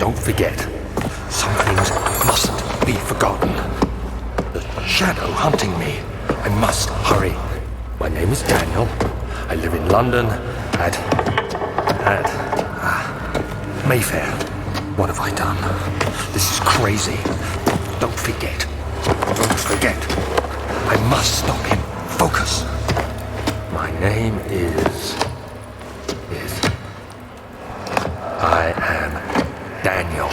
Don't forget. Some things mustn't be forgotten. The shadow hunting me. I must hurry. My name is Daniel. I live in London at Mayfair. What have I done? This is crazy. Don't forget. Don't forget. I must stop him. Focus. My name is... I am Daniel.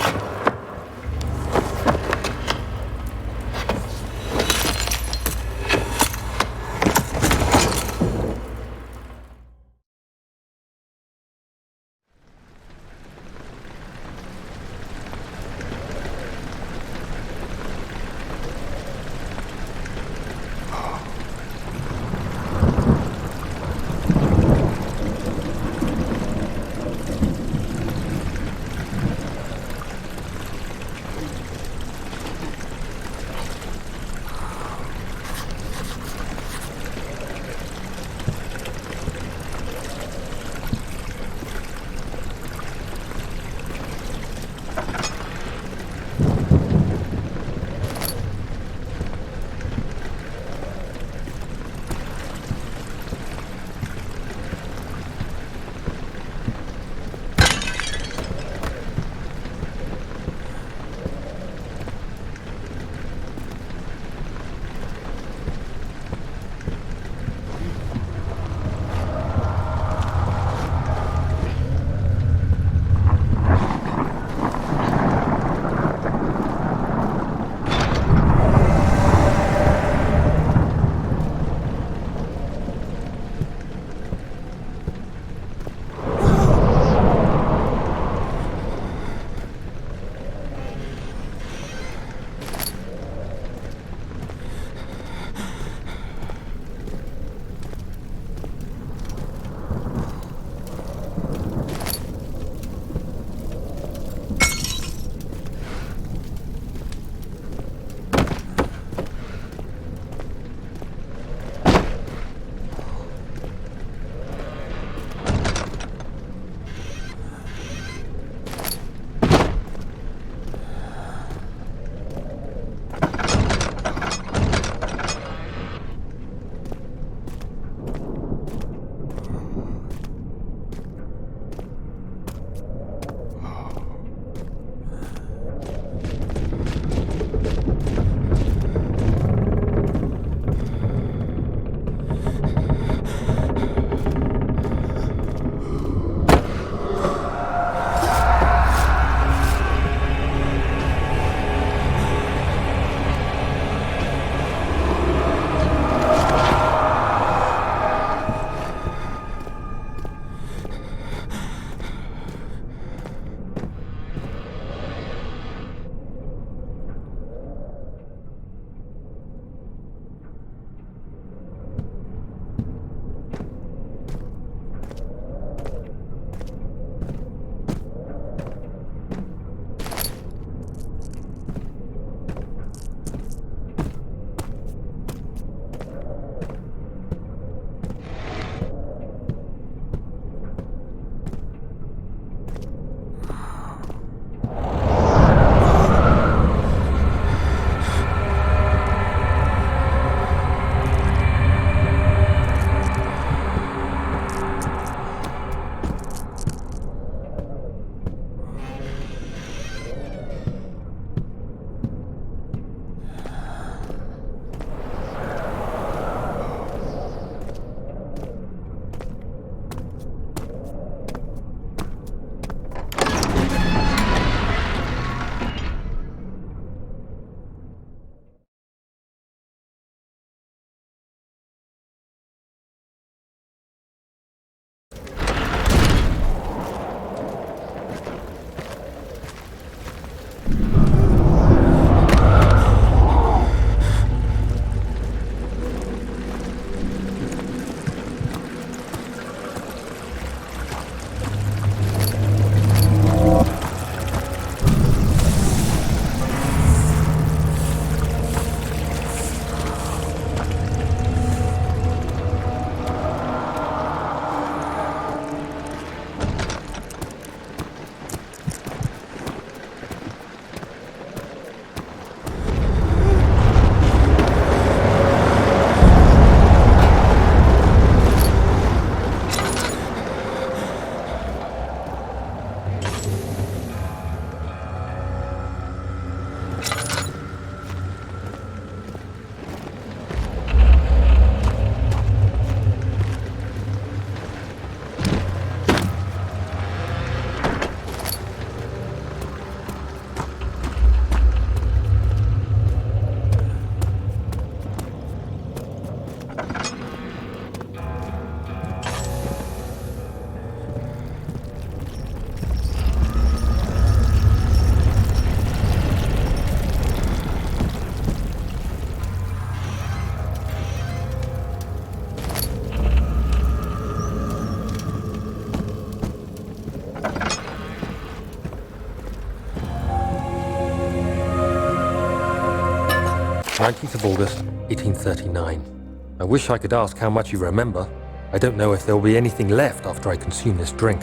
19th of August, 1839. I wish I could ask how much you remember. I don't know if there will be anything left after I consume this drink.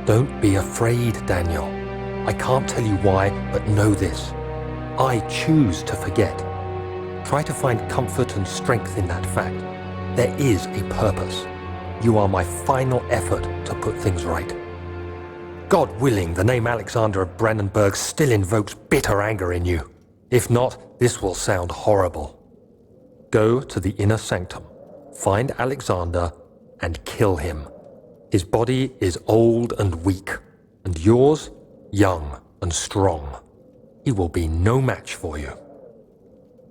Don't be afraid, Daniel. I can't tell you why, but know this. I choose to forget. Try to find comfort and strength in that fact. There is a purpose. You are my final effort to put things right. God willing, the name Alexander of Brandenburg still invokes bitter anger in you. If not, this will sound horrible. Go to the inner sanctum, find Alexander, and kill him. His body is old and weak, and yours, young and strong. He will be no match for you.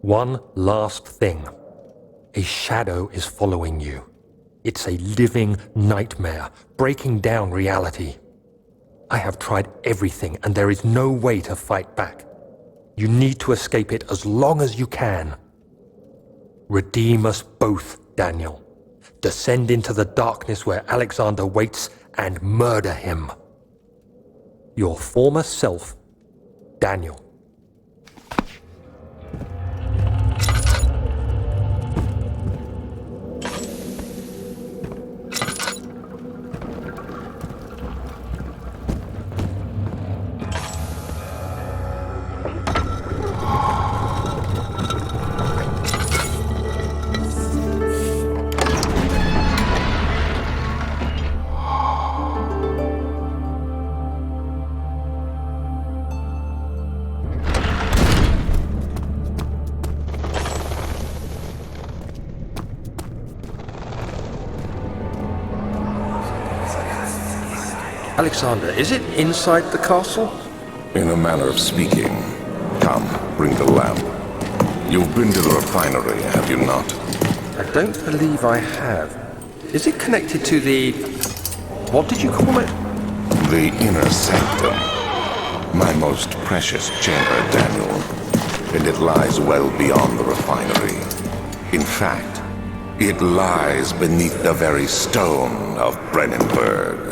One last thing. A shadow is following you. It's a living nightmare, breaking down reality. I have tried everything, and there is no way to fight back. You need to escape it as long as you can. Redeem us both, Daniel. Descend into the darkness where Alexander waits and murder him. Your former self, Daniel. Alexander, is it inside the castle? In a manner of speaking. Come, bring the lamp. You've been to the refinery, have you not? I don't believe I have. Is it connected to the... what did you call it? The inner sanctum. My most precious chamber, Daniel. And it lies well beyond the refinery. In fact, it lies beneath the very stone of Brennenburg.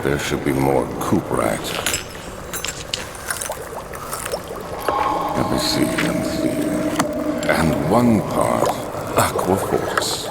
There should be more coop racks. Let me see. And one part aquaforce.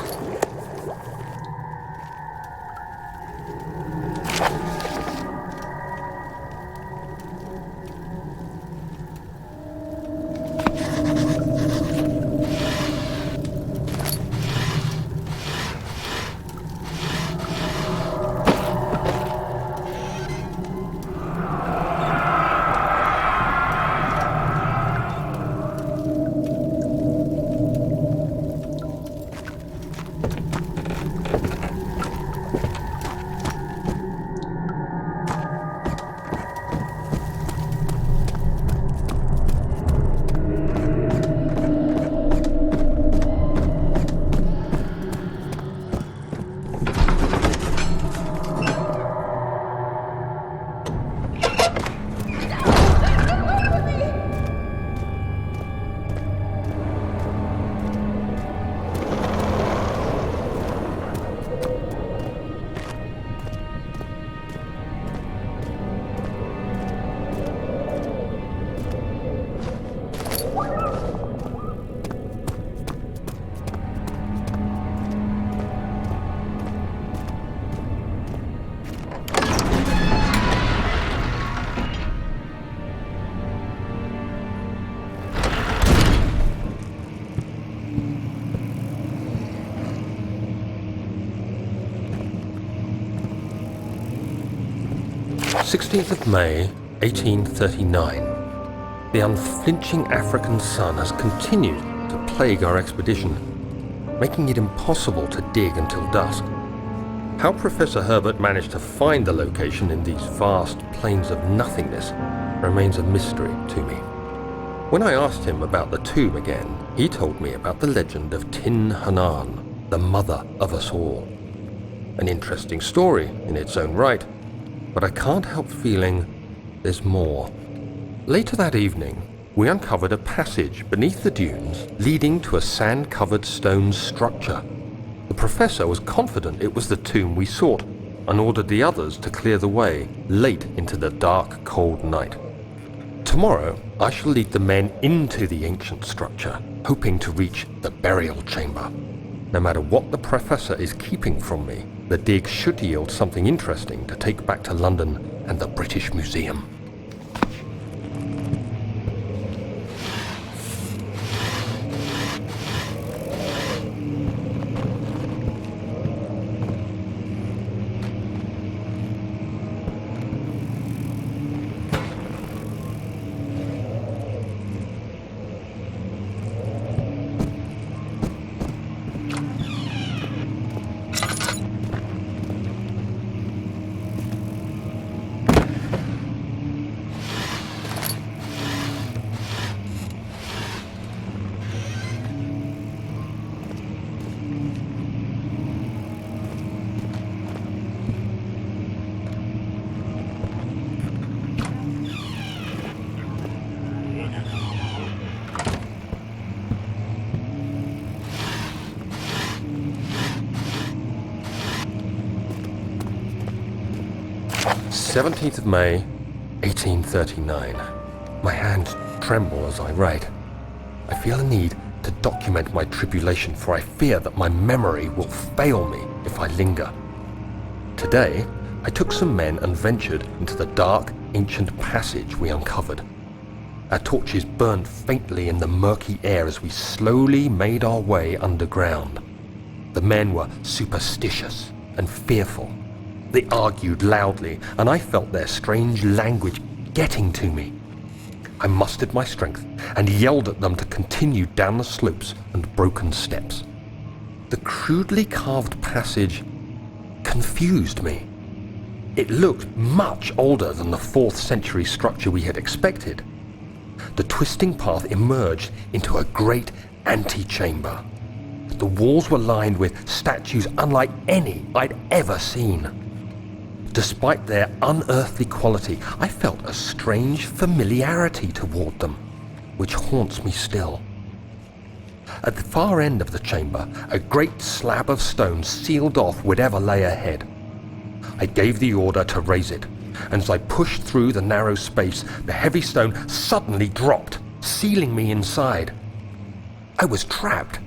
16th of May, 1839. The unflinching African sun has continued to plague our expedition, making it impossible to dig until dusk. How Professor Herbert managed to find the location in these vast plains of nothingness remains a mystery to me. When I asked him about the tomb again, he told me about the legend of Tin Hanan, the mother of us all. An interesting story in its own right, but I can't help feeling there's more. Later that evening, we uncovered a passage beneath the dunes leading to a sand-covered stone structure. The professor was confident it was the tomb we sought and ordered the others to clear the way late into the dark, cold night. Tomorrow, I shall lead the men into the ancient structure, hoping to reach the burial chamber. No matter what the professor is keeping from me, the dig should yield something interesting to take back to London and the British Museum. "17th of May, 1839. My hands tremble as I write. I feel a need to document my tribulation, for I fear that my memory will fail me if I linger. Today, I took some men and ventured into the dark, ancient passage we uncovered. Our torches burned faintly in the murky air as we slowly made our way underground. The men were superstitious and fearful. They argued loudly, and I felt their strange language getting to me. I mustered my strength and yelled at them to continue down the slopes and broken steps. The crudely carved passage confused me. It looked much older than the 4th century structure we had expected. The twisting path emerged into a great antechamber. The walls were lined with statues unlike any I'd ever seen. Despite their unearthly quality, I felt a strange familiarity toward them, which haunts me still. At the far end of the chamber, a great slab of stone sealed off whatever lay ahead. I gave the order to raise it, and as I pushed through the narrow space, the heavy stone suddenly dropped, sealing me inside. I was trapped.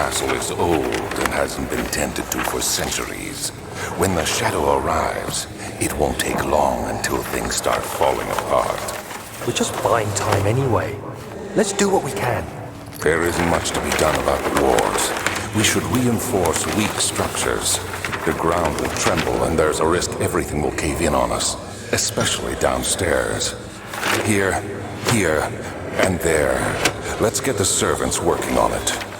castle is old and hasn't been tended to for centuries. When the shadow arrives, it won't take long until things start falling apart. We're just buying time anyway. Let's do what we can. There isn't much to be done about the walls. We should reinforce weak structures. The ground will tremble and there's a risk everything will cave in on us, especially downstairs. Here, and there. Let's get the servants working on it.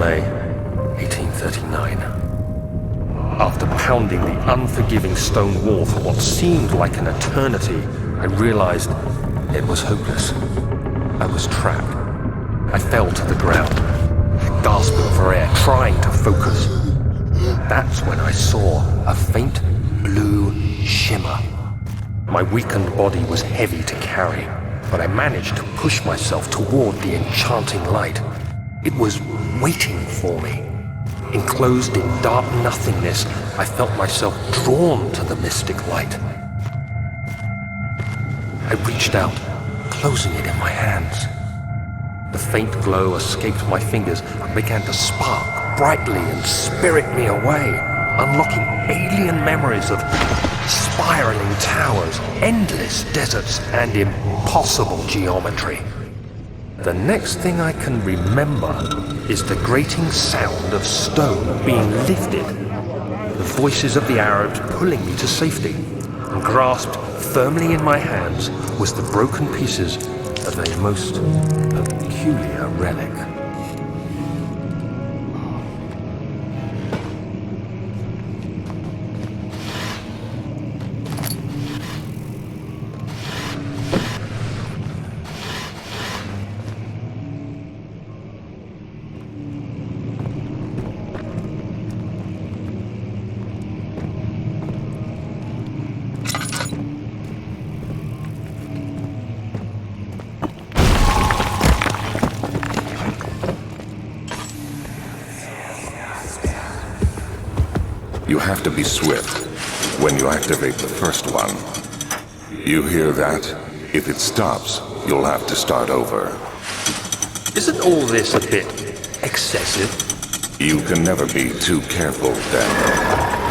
May 1839. After pounding the unforgiving stone wall for what seemed like an eternity, I realized it was hopeless. I was trapped. I fell to the ground, gasping for air, trying to focus. That's when I saw a faint blue shimmer. My weakened body was heavy to carry, but I managed to push myself toward the enchanting light. It was waiting for me. Enclosed in dark nothingness, I felt myself drawn to the mystic light. I reached out, closing it in my hands. The faint glow escaped my fingers and began to spark brightly and spirit me away, unlocking alien memories of spiraling towers, endless deserts, and impossible geometry. The next thing I can remember is the grating sound of stone being lifted, the voices of the Arabs pulling me to safety, and grasped firmly in my hands was the broken pieces of a most peculiar relic. You have to be swift when you activate the first one. You hear that? If it stops, you'll have to start over. Isn't all this a bit excessive? You can never be too careful, Daniel.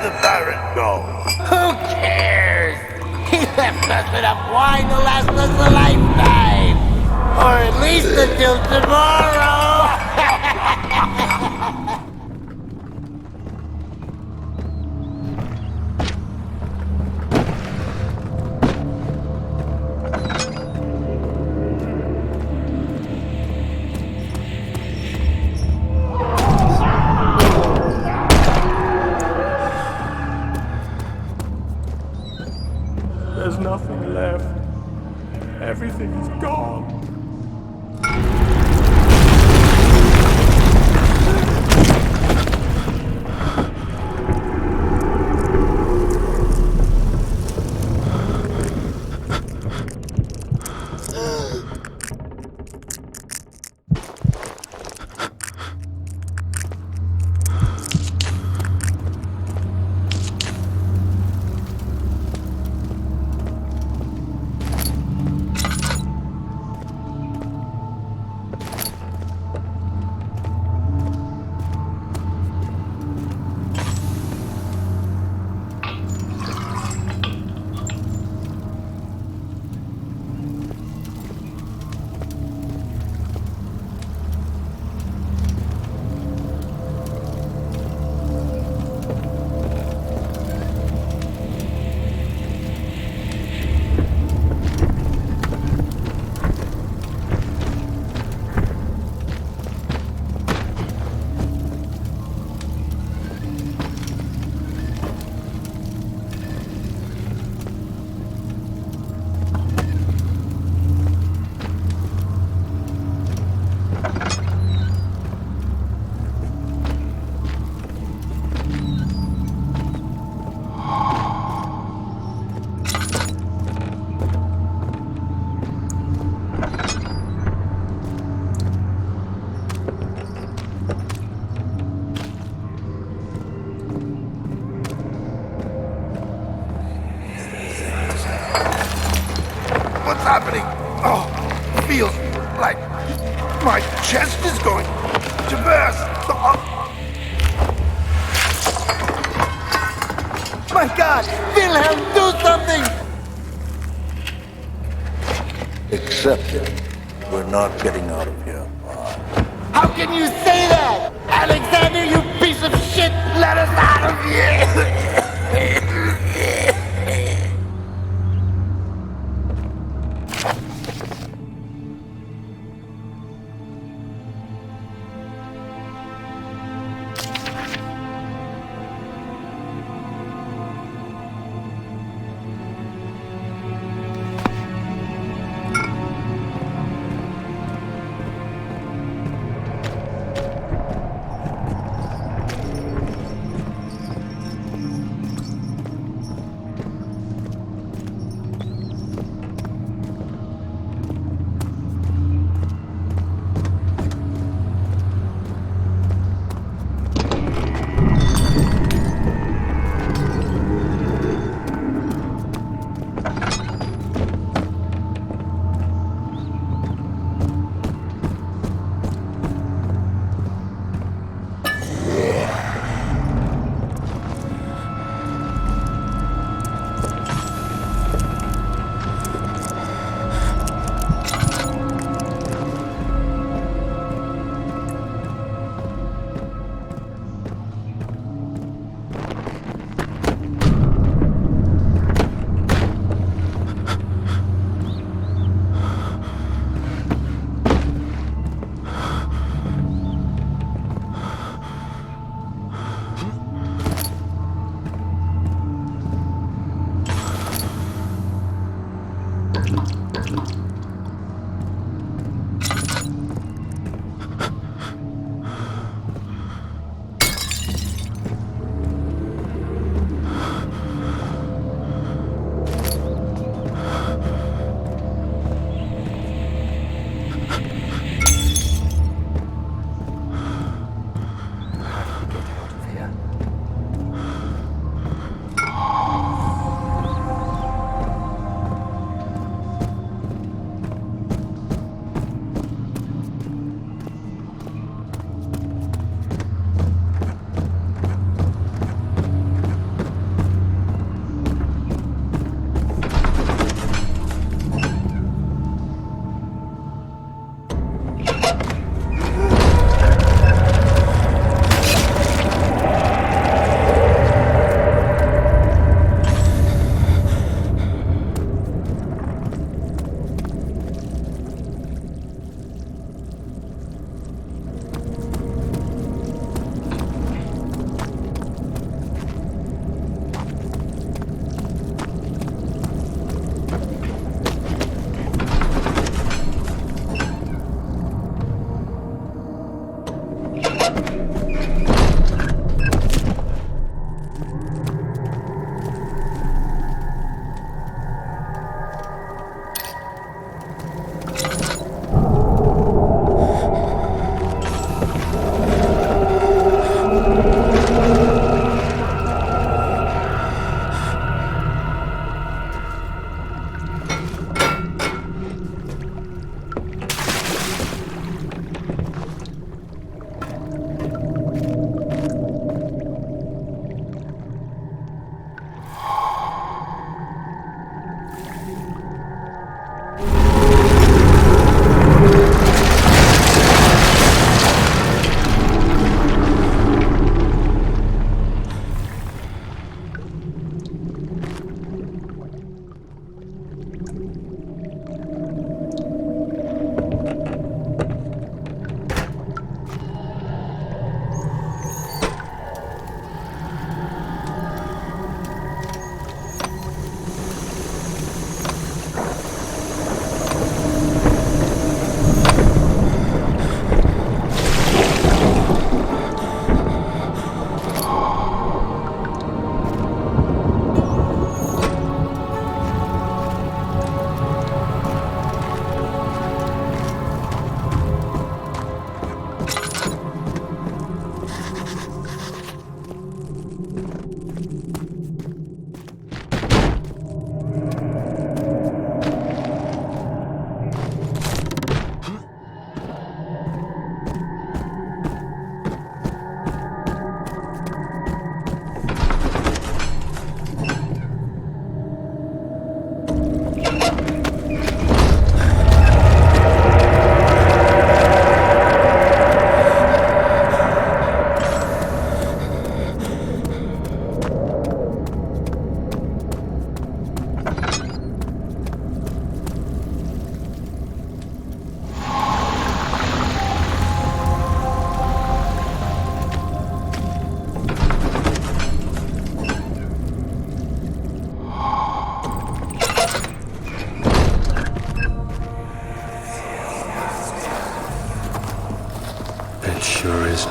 the Baron go? Who cares? He left us enough wine to last us a lifetime! Or at least until tomorrow! There's nothing left. Everything is gone. What's happening? Oh, feels like my chest is going to burst. Oh. My God! Wilhelm, do something! Accept it. We're not getting out of here. How can you say that? Alexander, you piece of shit! Let us out of here!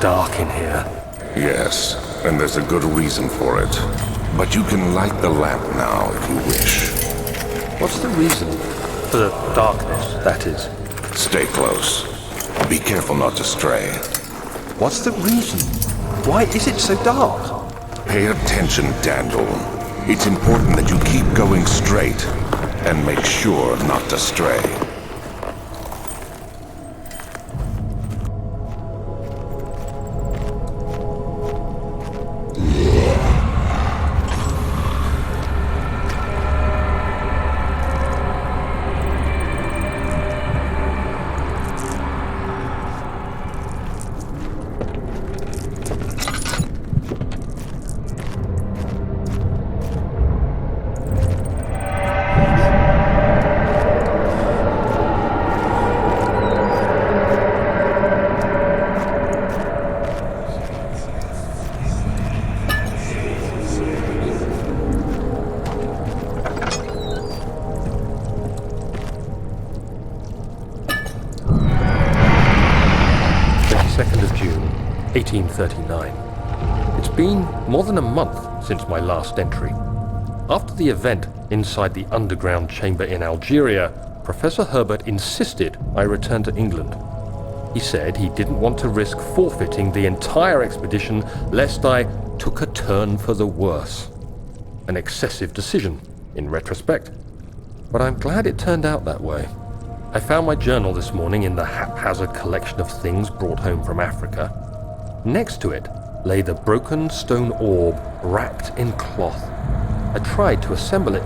dark in here. Yes, and there's a good reason for it. But you can light the lamp now if you wish. What's the reason? For the darkness, that is. Stay close. Be careful not to stray. What's the reason? Why is it so dark? Pay attention, Daniel. It's important that you keep going straight and make sure not to stray. June 1839. It's been more than a month since my last entry. After the event inside the underground chamber in Algeria, Professor Herbert insisted I return to England. He said he didn't want to risk forfeiting the entire expedition lest I took a turn for the worse. An excessive decision, in retrospect. But I'm glad it turned out that way. I found my journal this morning in the haphazard collection of things brought home from Africa. Next to it lay the broken stone orb wrapped in cloth. I tried to assemble it,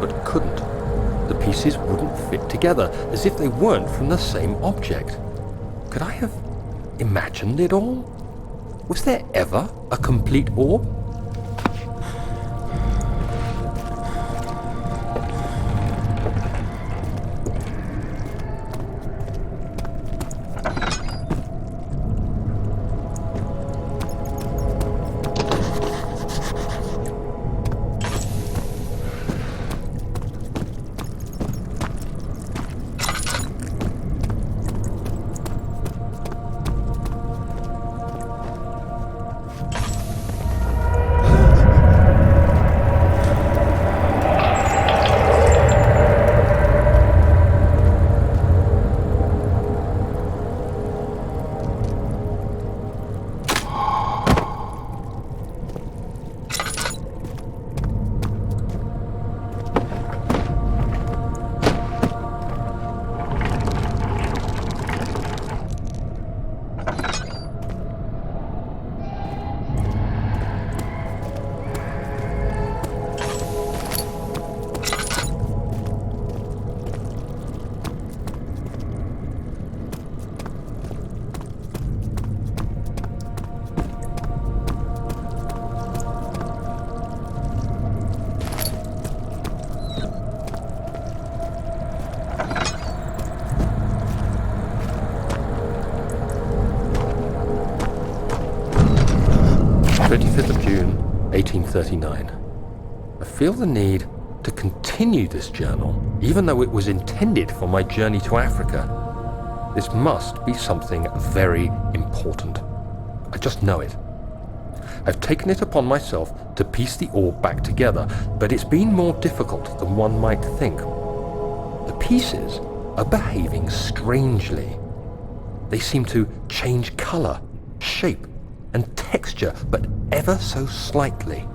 but couldn't. The pieces wouldn't fit together, as if they weren't from the same object. Could I have imagined it all? Was there ever a complete orb? June 1839. I feel the need to continue this journal, even though it was intended for my journey to Africa. This must be something very important. I just know it. I've taken it upon myself to piece the orb back together, but it's been more difficult than one might think. The pieces are behaving strangely. They seem to change color, shape, and texture, but ever so slightly.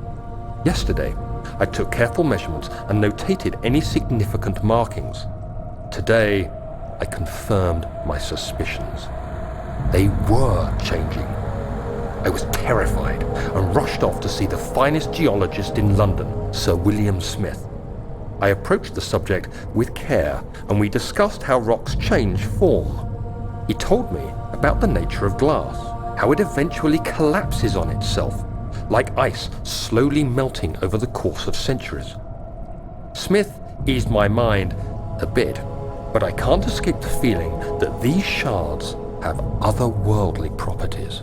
Yesterday, I took careful measurements and notated any significant markings. Today, I confirmed my suspicions. They were changing. I was terrified and rushed off to see the finest geologist in London, Sir William Smith. I approached the subject with care, and we discussed how rocks change form. He told me about the nature of glass, how it eventually collapses on itself, like ice slowly melting over the course of centuries. Smith eased my mind a bit, but I can't escape the feeling that these shards have otherworldly properties.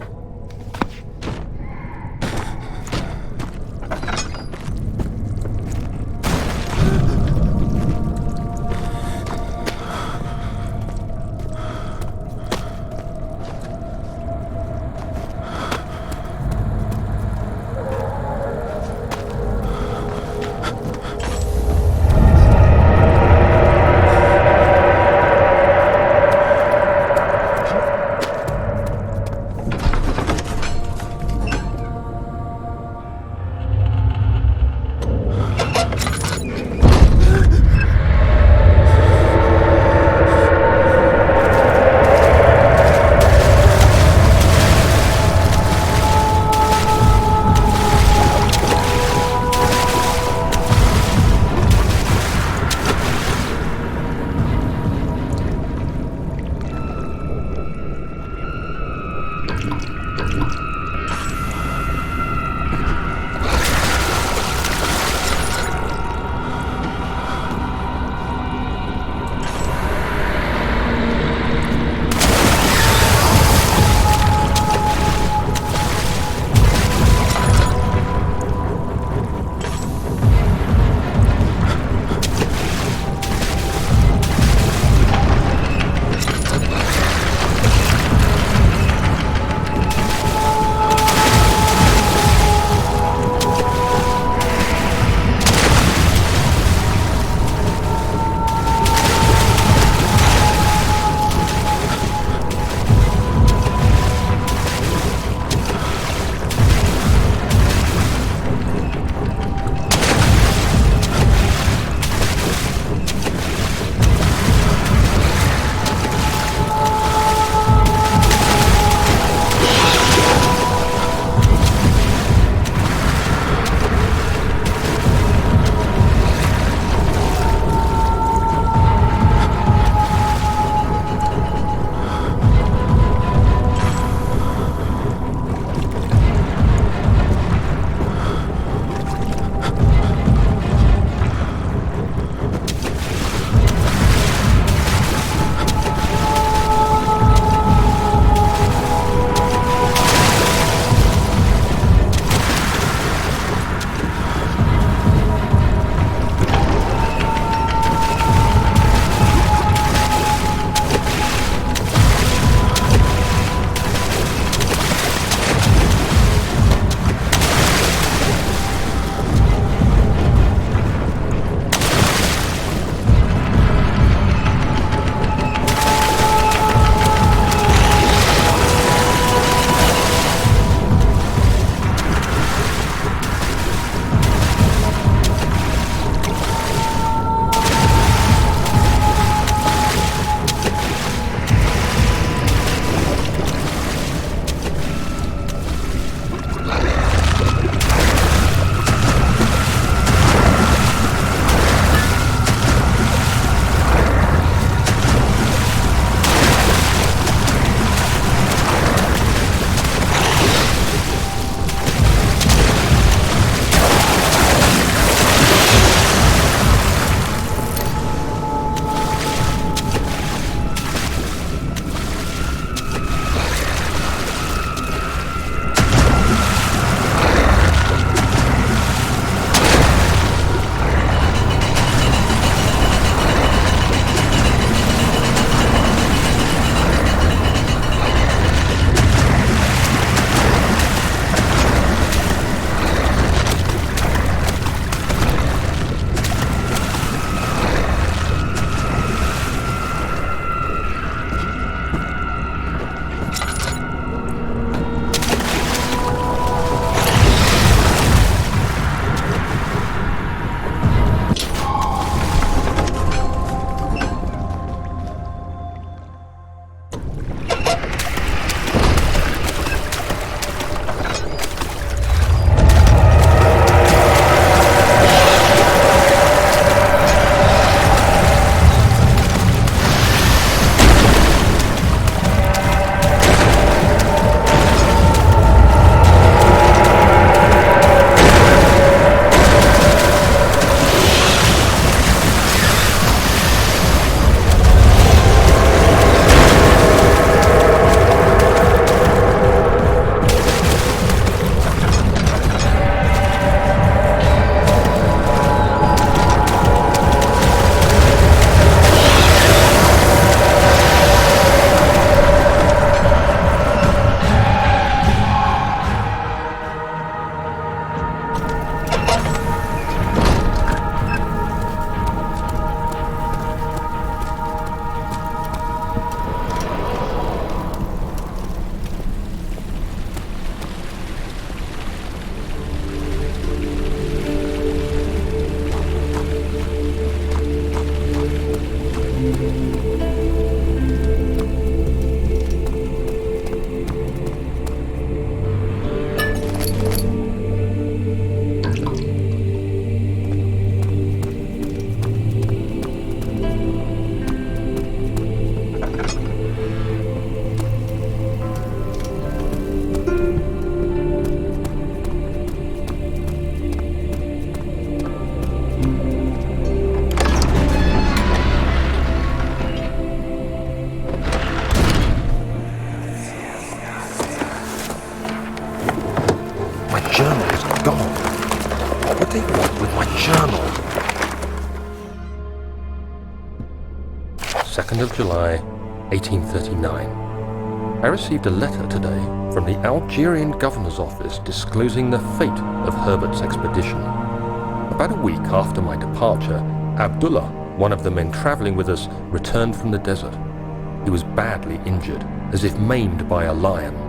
journal is gone. What would they want with my journal? 2nd of July, 1839. I received a letter today from the Algerian governor's office disclosing the fate of Herbert's expedition. About a week after my departure, Abdullah, one of the men traveling with us, returned from the desert. He was badly injured, as if maimed by a lion.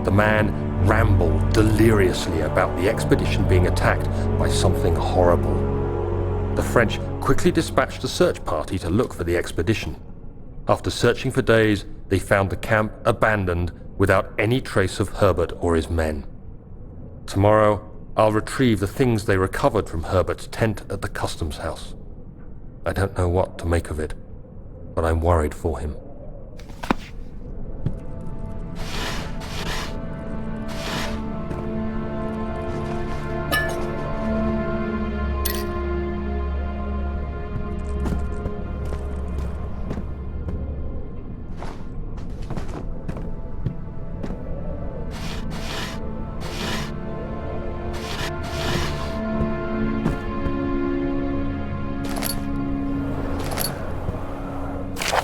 The man rambled deliriously about the expedition being attacked by something horrible. The French quickly dispatched a search party to look for the expedition. After searching for days, they found the camp abandoned without any trace of Herbert or his men. Tomorrow, I'll retrieve the things they recovered from Herbert's tent at the customs house. I don't know what to make of it, but I'm worried for him.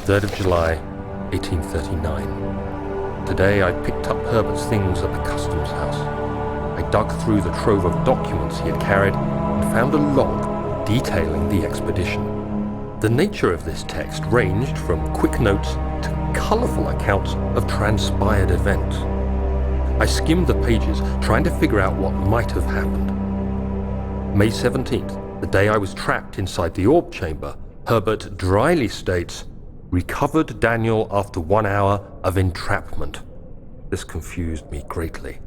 Third of July, 1839. Today I picked up Herbert's things at the customs house. I dug through the trove of documents he had carried and found a log detailing the expedition. The nature of this text ranged from quick notes to colourful accounts of transpired events. I skimmed the pages, trying to figure out what might have happened. May 17th, the day I was trapped inside the orb chamber, Herbert dryly states, "Recovered Daniel after 1 hour of entrapment." This confused me greatly.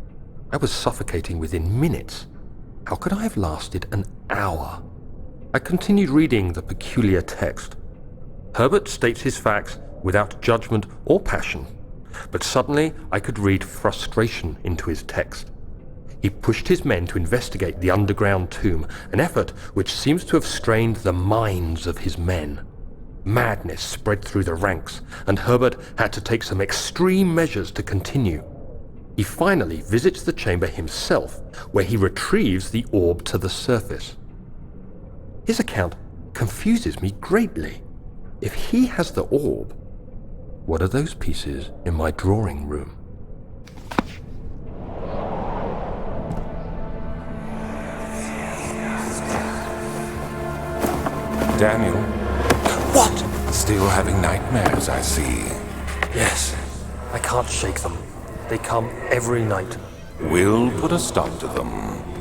I was suffocating within minutes. How could I have lasted an hour? I continued reading the peculiar text. Herbert states his facts without judgment or passion, but suddenly I could read frustration into his text. He pushed his men to investigate the underground tomb, an effort which seems to have strained the minds of his men. Madness spread through the ranks, and Herbert had to take some extreme measures to continue. He finally visits the chamber himself, where he retrieves the orb to the surface. His account confuses me greatly. If he has the orb, what are those pieces in my drawing room? Daniel, What? still having nightmares, I see. Yes, I can't shake them. They come every night. We'll put a stop to them.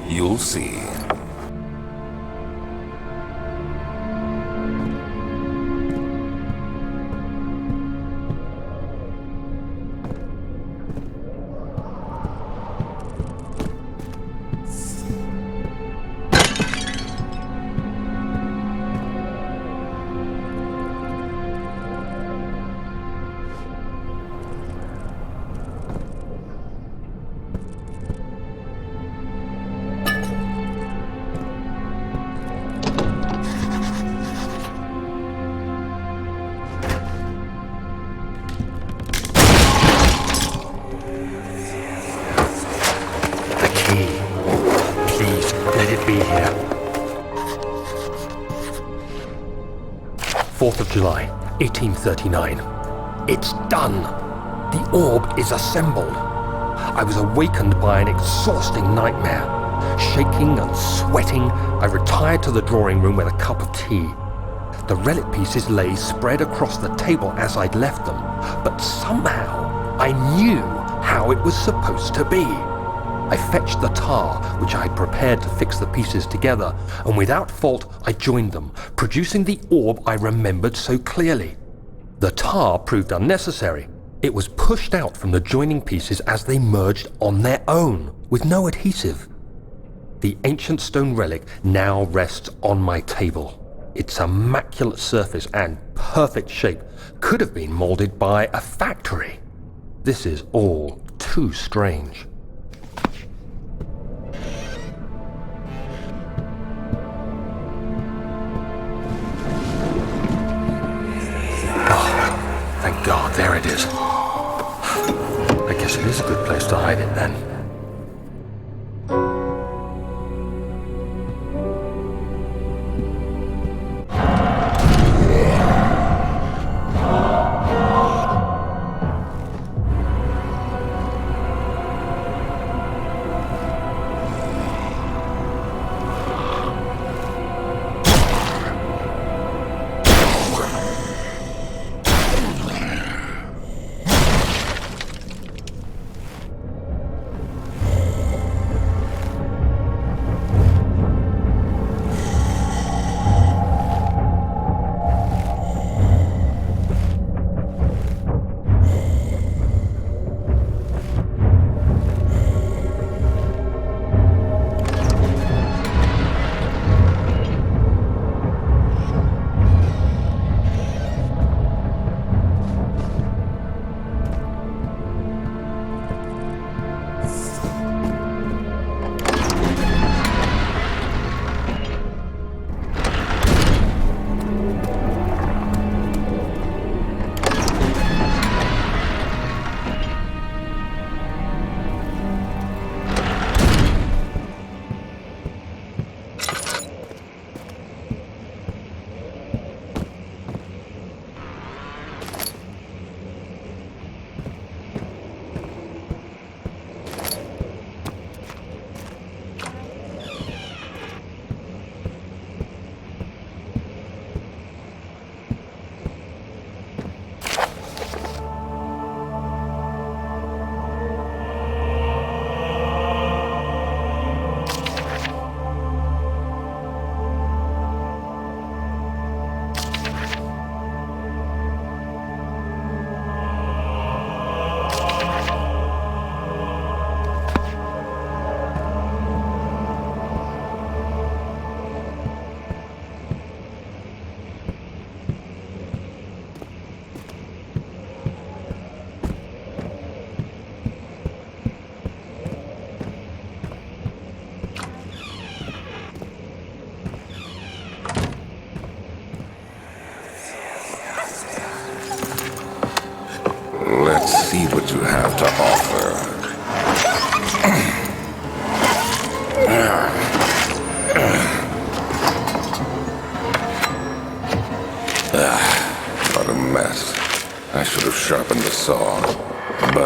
You'll see. Let it be here. 4th of July, 1839. It's done. The orb is assembled. I was awakened by an exhausting nightmare. Shaking and sweating, I retired to the drawing room with a cup of tea. The relic pieces lay spread across the table as I'd left them, but somehow I knew how it was supposed to be. I fetched the tar, which I had prepared to fix the pieces together, and without fault I joined them, producing the orb I remembered so clearly. The tar proved unnecessary. It was pushed out from the joining pieces as they merged on their own, with no adhesive. The ancient stone relic now rests on my table. Its immaculate surface and perfect shape could have been molded by a factory. This is all too strange. Thank God, there it is. I guess it is a good place to hide it then.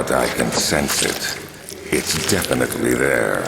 but I can sense it. It's definitely there.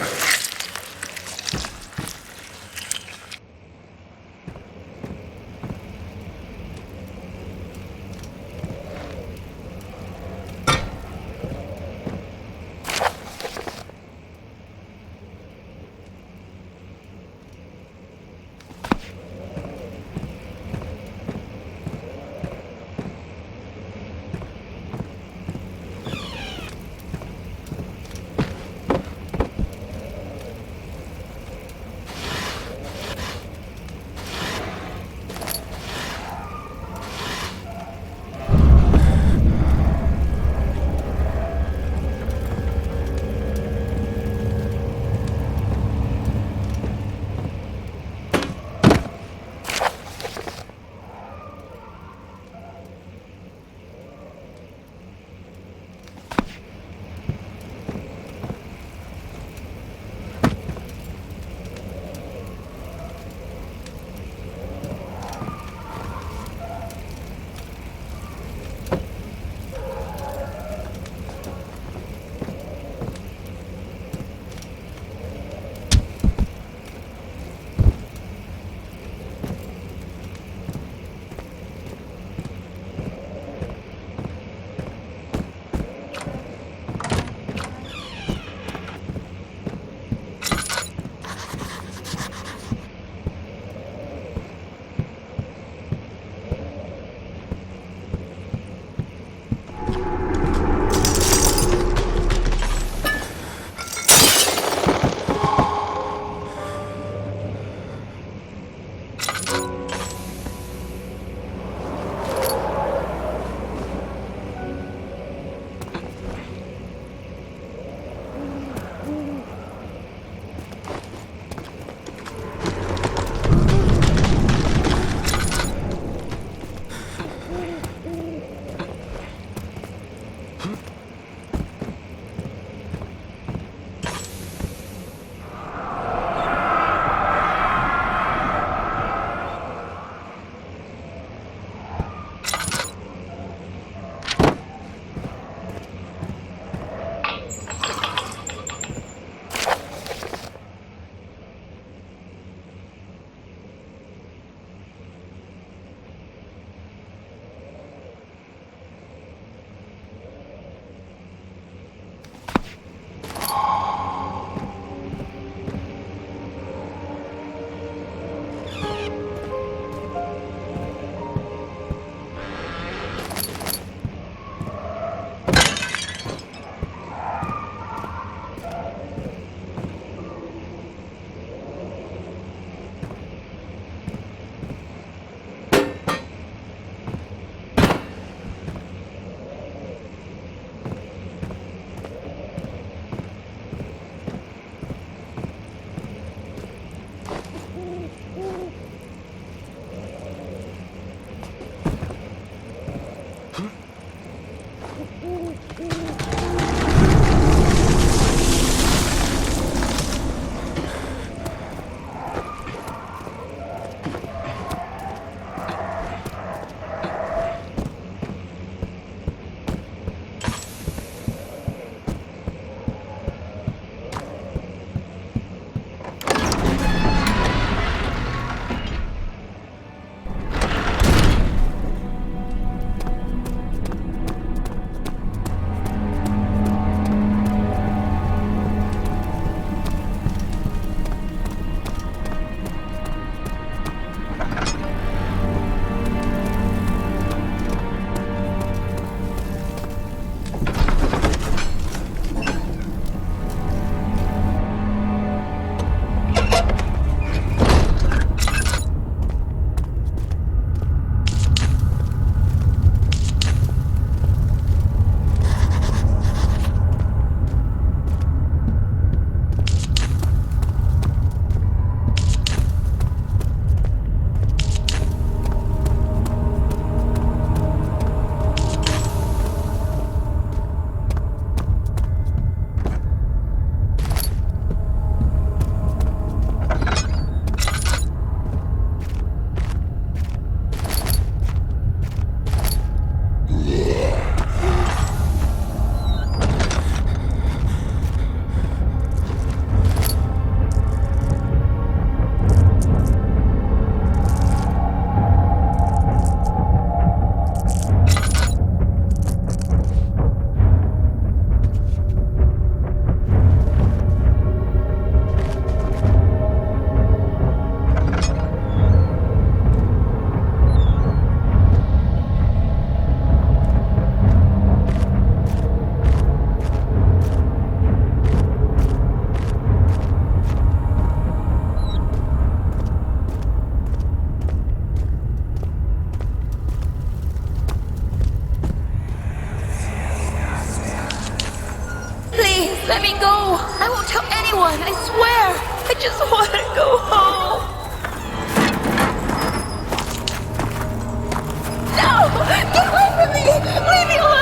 just want to go home. No! Get away from me! Leave me alone!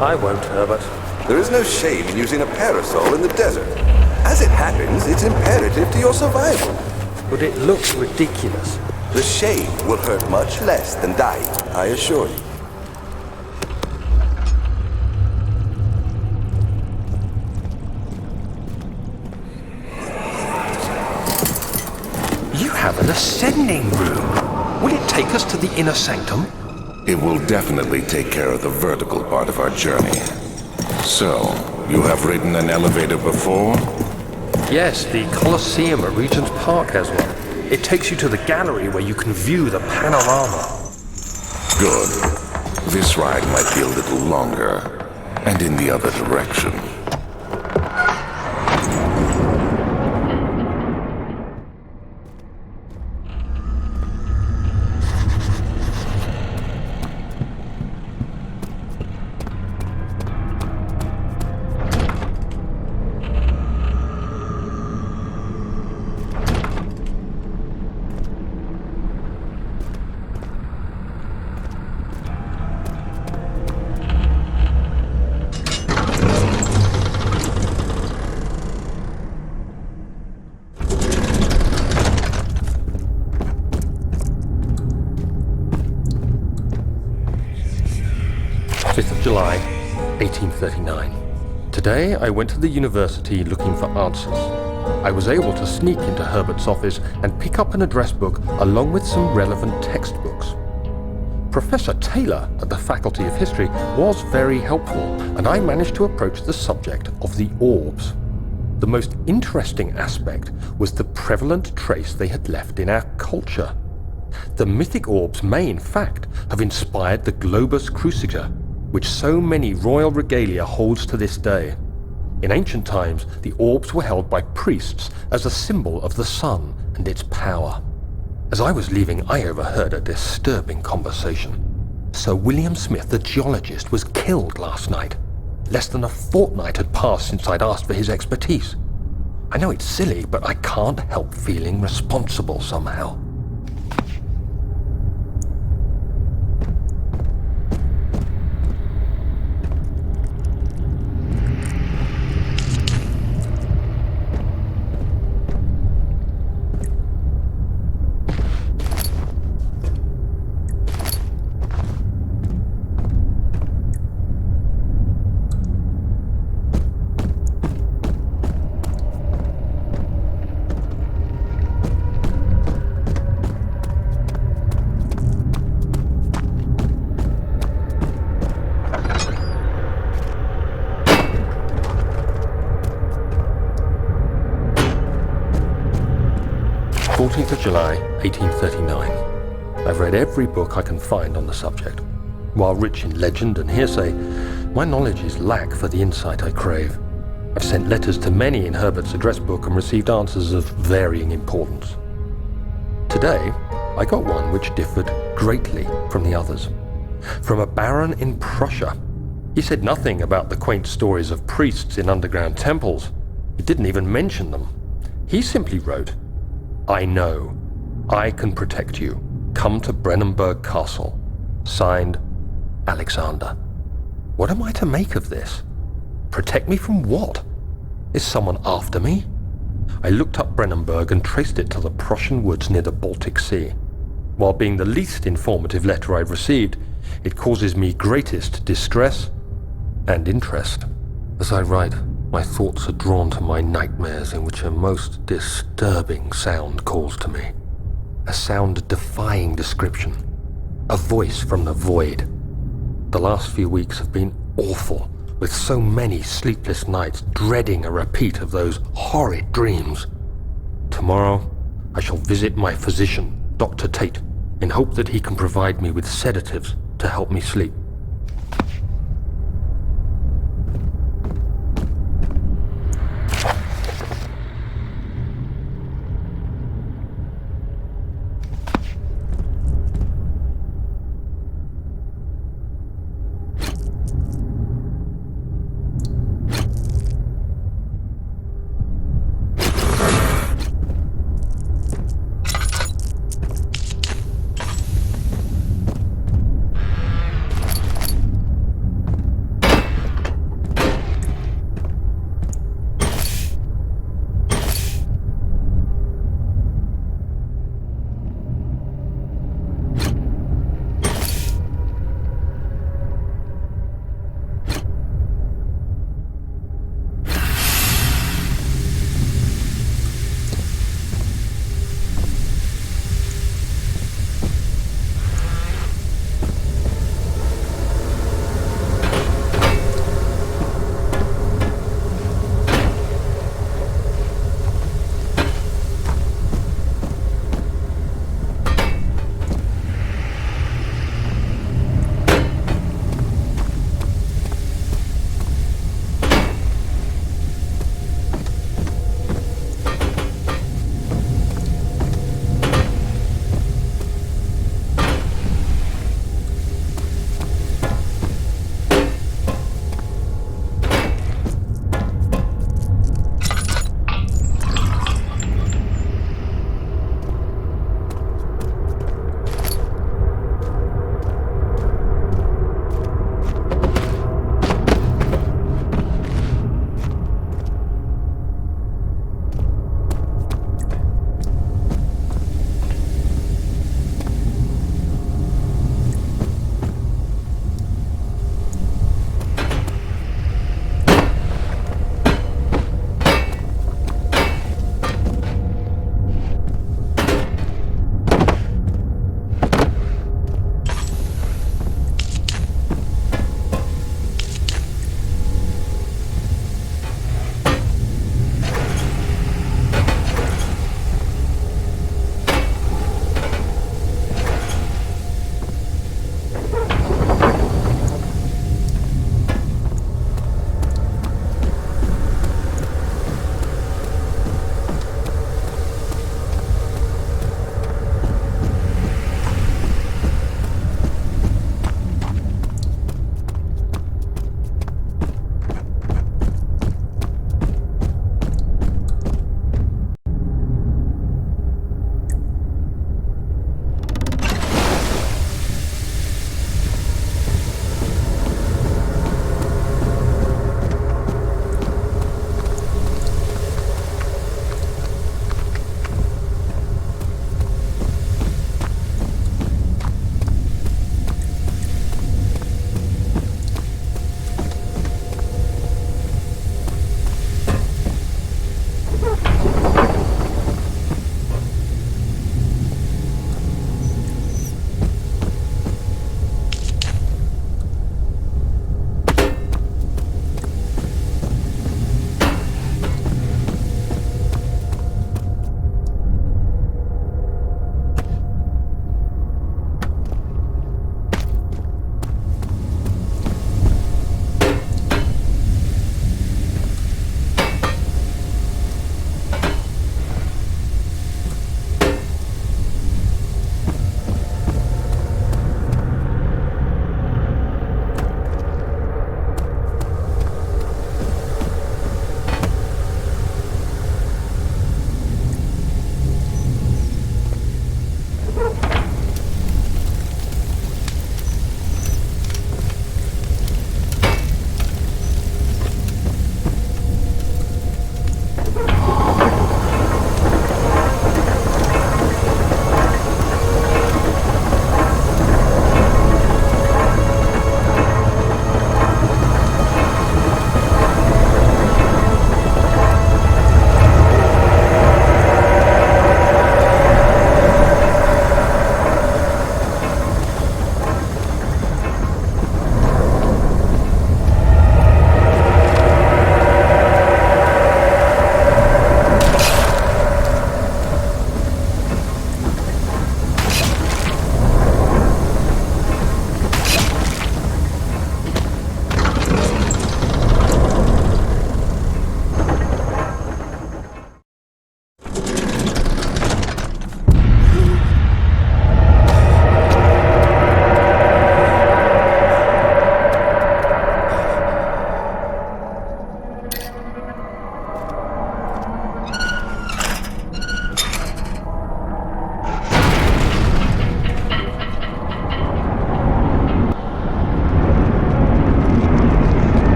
I won't, Herbert. There is no shame in using a parasol in the desert. As it happens, it's imperative to your survival. But it looks ridiculous. The shame will hurt much less than dying, I assure you. You have an ascending room. Will it take us to the inner sanctum? It will definitely take care of the vertical part of our journey. So, you have ridden an elevator before? Yes, the Colosseum at Regent's Park has one. It takes you to the gallery where you can view the panorama. Good. This ride might be a little longer, and in the other direction. July, 1839. Today I went to the university looking for answers. I was able to sneak into Herbert's office and pick up an address book along with some relevant textbooks. Professor Taylor at the Faculty of History was very helpful, and I managed to approach the subject of the orbs. The most interesting aspect was the prevalent trace they had left in our culture. The mythic orbs may, in fact, have inspired the globus cruciger, which so many royal regalia holds to this day. In ancient times, the orbs were held by priests as a symbol of the sun and its power. As I was leaving, I overheard a disturbing conversation. Sir William Smith, the geologist, was killed last night. Less than a fortnight had passed since I'd asked for his expertise. I know it's silly, but I can't help feeling responsible somehow. July 1839. I've read every book I can find on the subject. While rich in legend and hearsay, my knowledge is lack for the insight I crave. I've sent letters to many in Herbert's address book and received answers of varying importance. Today, I got one which differed greatly from the others. From a baron in Prussia. He said nothing about the quaint stories of priests in underground temples. He didn't even mention them. He simply wrote, "I know. I can protect you. Come to Brennenburg Castle. Signed, Alexander." What am I to make of this? Protect me from what? Is someone after me? I looked up Brennenburg and traced it to the Prussian woods near the Baltic Sea. While being the least informative letter I've received, it causes me greatest distress and interest. As I write, my thoughts are drawn to my nightmares in which a most disturbing sound calls to me. A sound defying description. A voice from the void. The last few weeks have been awful, with so many sleepless nights dreading a repeat of those horrid dreams. Tomorrow, I shall visit my physician, Dr. Tate, in hope that he can provide me with sedatives to help me sleep.